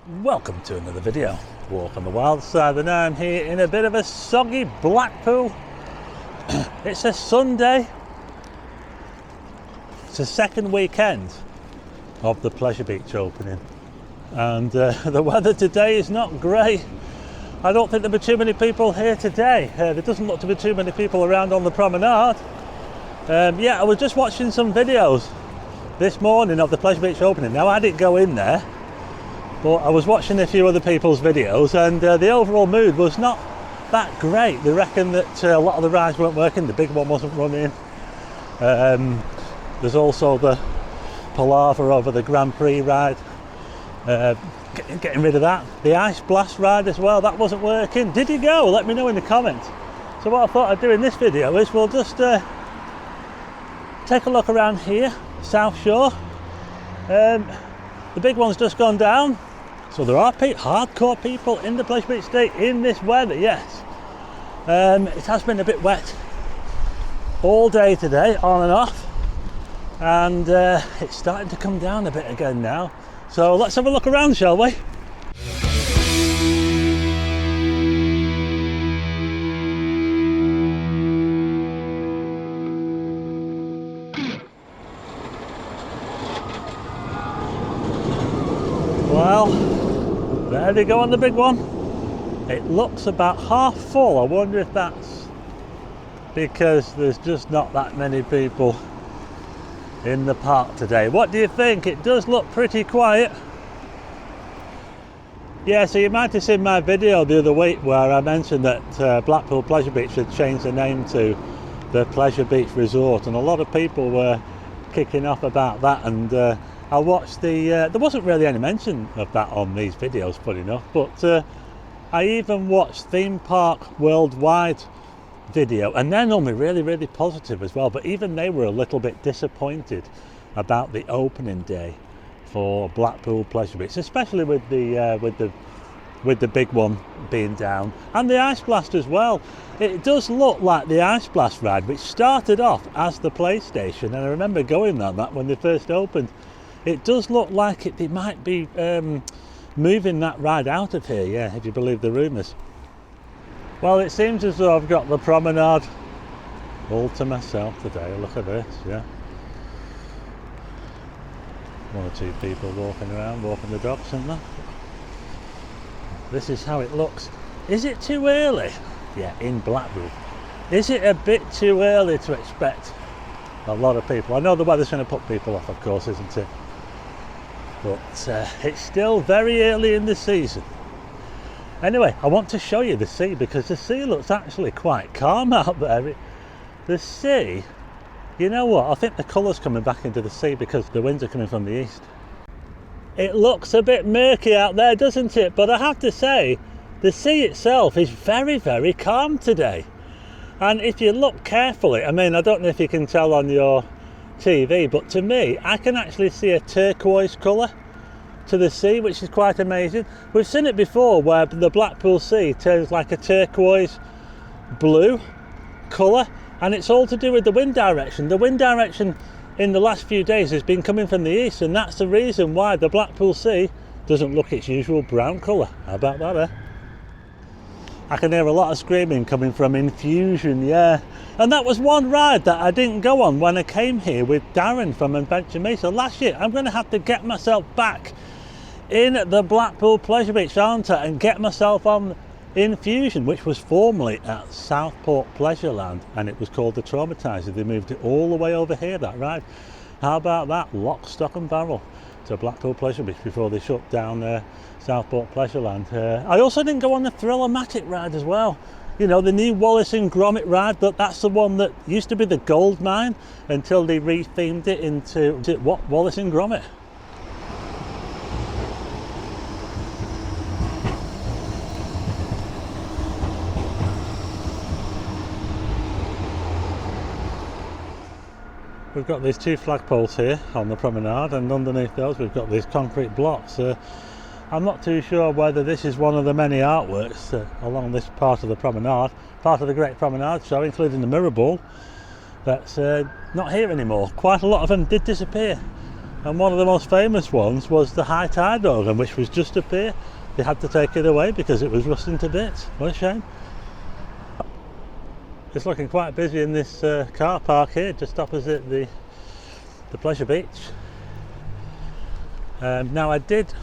Welcome to another video. Walk on the wild side, and I'm here in a bit of a soggy Blackpool. It's a Sunday. It's the second weekend of the Pleasure Beach opening, and the weather today is not great. I don't think there'll be too many people here today. There doesn't look to be too many people around on the promenade. I was just watching some videos this morning of the Pleasure Beach opening. Now, I didn't go in there, but I was watching a few other people's videos, and the overall mood was not that great. They reckon that a lot of the rides weren't working, the big one wasn't running. There's also the palaver over the Grand Prix ride, getting rid of that. The Ice Blast ride as well, that wasn't working. Did you go? Let me know in the comments. So what I thought I'd do in this video is we'll just take a look around here, South Shore. The big one's just gone down. So there are hardcore people in the Pleasure Beach Estate in this weather, yes. It has been a bit wet all day today, on and off. And it's starting to come down a bit again now. So let's have a look around, shall we? Well, there they go on the big one. It looks about half full. I wonder if that's because there's just not that many people in the park today. What do you think? It does look pretty quiet. Yeah, so you might have seen my video the other week where I mentioned that Blackpool Pleasure Beach had changed the name to the Pleasure Beach Resort, and a lot of people were kicking off about that, and I watched there wasn't really any mention of that on these videos, funny enough, but I even watched Theme Park Worldwide video, and they're normally really positive as well, but even they were a little bit disappointed about the opening day for Blackpool Pleasure Beach, especially with the big one being down, and the Ice Blast as well. It does look like the Ice Blast ride, which started off as the PlayStation, and I remember going on that when they first opened. It does look like they might be moving that ride out of here, yeah, if you believe the rumours. Well, it seems as though I've got the promenade all to myself today. Look at this, yeah. One or two people walking around, walking the dogs and that. This is how it looks. Is it too early? Yeah, in Blackpool. Is it a bit too early to expect a lot of people? I know the weather's going to put people off, of course, isn't it? But it's still very early in the season. Anyway, I want to show you the sea, because the sea looks actually quite calm out there. The sea, you know what, I think the colour's coming back into the sea because the winds are coming from the east. It looks a bit murky out there, doesn't it? But I have to say, the sea itself is very calm today. And if you look carefully, I mean, I don't know if you can tell on your TV, but to me, I can actually see a turquoise colour to the sea, which is quite amazing. We've seen it before where the Blackpool Sea turns like a turquoise blue colour, and it's all to do with the wind direction. The wind direction in the last few days has been coming from the east, and that's the reason why the Blackpool Sea doesn't look its usual brown colour. How about that, eh? I can hear a lot of screaming coming from Infusion, yeah. And that was one ride that I didn't go on when I came here with Darren from Adventure Me. So last year, I'm going to have to get myself back in the Blackpool Pleasure Beach, aren't I? And get myself on Infusion, which was formerly at Southport Pleasureland, and it was called the Traumatizer. They moved it all the way over here, that ride. How about that? Lock, stock and barrel to Blackpool Pleasure Beach before they shut down Southport Pleasureland. I also didn't go on the Thrill-O-Matic ride as well. You know, the new Wallace and Gromit ride, but that's the one that used to be the gold mine until they rethemed it into what, Wallace and Gromit. We've got these two flagpoles here on the promenade, and underneath those we've got these concrete blocks. I'm not too sure whether this is one of the many artworks along this part of the promenade, part of the Great Promenade Show, including the mirror ball, that's not here anymore. Quite a lot of them did disappear And one of the most famous ones was the high tide organ, which was just up here. They had to take it away because it was rusting to bits. What a shame. It's looking quite busy in this car park here, just opposite the Pleasure Beach. Now I did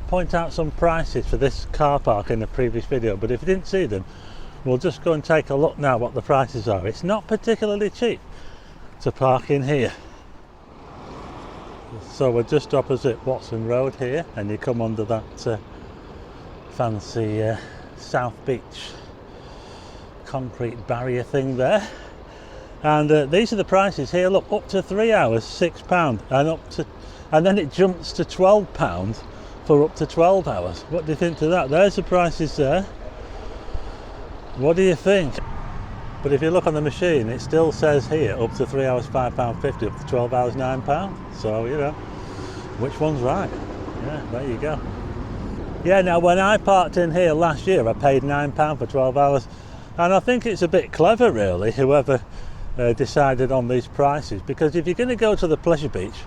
point out some prices for this car park in the previous video, but if you didn't see them, we'll just go and take a look now what the prices are. It's not particularly cheap to park in here. So we're just opposite Watson Road here, and you come under that fancy South Beach concrete barrier thing there. And these are the prices here. Look, up to 3 hours, £6, and then it jumps to £12 for up to 12 hours. What do you think to that? There's the prices there. What do you think? But if you look on the machine, it still says here up to 3 hours £5.50, up to 12 hours £9. So you know, which one's right? Yeah, there you go. Yeah, now when I parked in here last year, I paid £9 for 12 hours, and I think it's a bit clever really, whoever decided on these prices, because if you're going to go to the Pleasure Beach,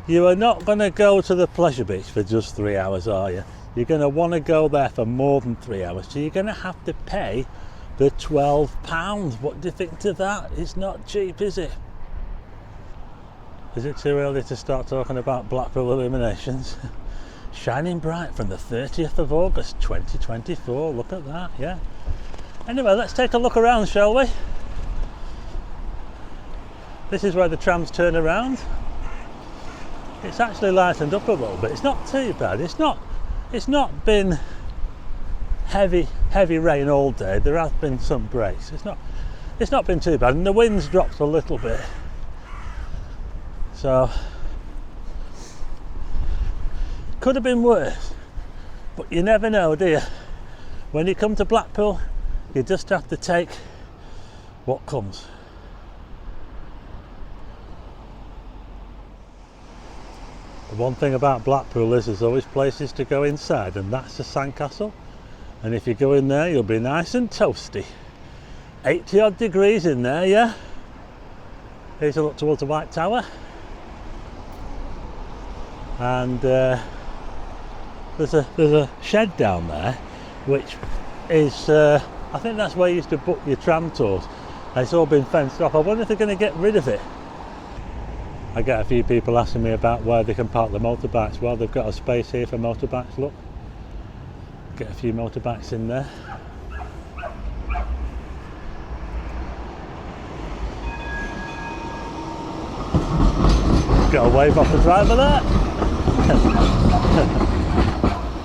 you are not going to go to the Pleasure Beach for just 3 hours, are you? You're going to want to go there for more than 3 hours, so you're going to have to pay the £12. What do you think to that? It's not cheap, is it? Is it too early to start talking about Blackpool illuminations? Shining bright from the 30th of August 2024. Look at that, yeah. Anyway, let's take a look around, shall we? This is where the trams turn around. It's actually lightened up a little bit. It's not too bad. It's not been heavy rain all day. There has been some breaks. It's not been too bad, and the wind's dropped a little bit. So could have been worse, but you never know, do you? When you come to Blackpool, you just have to take what comes. The one thing about Blackpool is there's always places to go inside, and that's the sandcastle. And if you go in there, you'll be nice and toasty. 80 odd degrees in there, yeah? Here's a look towards the White Tower. And there's a shed down there, which is, I think that's where you used to book your tram tours. And it's all been fenced off. I wonder if they're going to get rid of it. I get a few people asking me about where they can park the motorbikes. Well, they've got a space here for motorbikes, look. Get a few motorbikes in there. Got a wave off the driver there.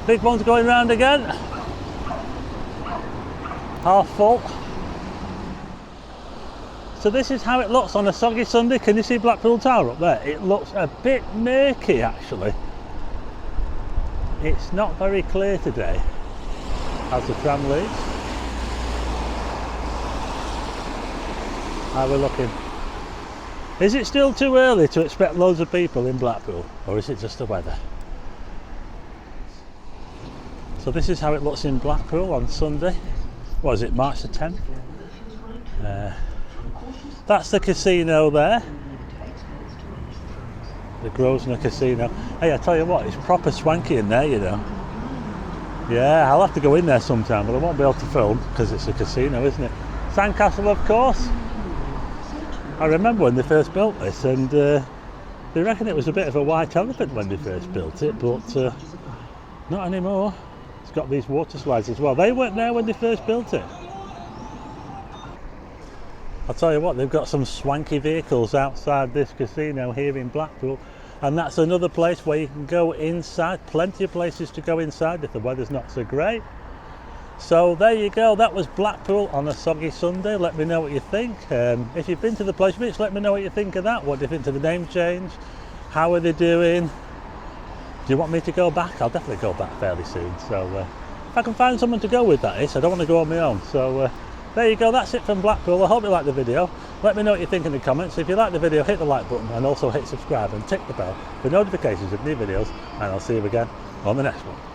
Big one's going round again. Half full. So this is how it looks on a soggy Sunday. Can you see Blackpool Tower up there? It looks a bit murky actually. It's not very clear today as the tram leaves. How we're looking. Is it still too early to expect loads of people in Blackpool, or is it just the weather? So this is how it looks in Blackpool on Sunday. What is it, March the 10th? That's the casino there. The Grosvenor Casino. Hey, I tell you what, it's proper swanky in there, you know. Yeah, I'll have to go in there sometime, but I won't be able to film because it's a casino, isn't it? Sandcastle, of course. I remember when they first built this, and they reckon it was a bit of a white elephant when they first built it, but not anymore. It's got these water slides as well. They weren't there when they first built it. I'll tell you what, they've got some swanky vehicles outside this casino here in Blackpool, and that's another place where you can go inside. Plenty of places to go inside if the weather's not so great. So there you go, that was Blackpool on a soggy Sunday. Let me know what you think. If you've been to the Pleasure Beach, let me know what you think of that. What do you think of the name change? How are they doing? Do you want me to go back? I'll definitely go back fairly soon. So if I can find someone to go with, that is. I don't want to go on my own. So there you go, that's it from Blackpool. I hope you liked the video. Let me know what you think in the comments. If you like the video, hit the like button and also hit subscribe and tick the bell for notifications of new videos, and I'll see you again on the next one.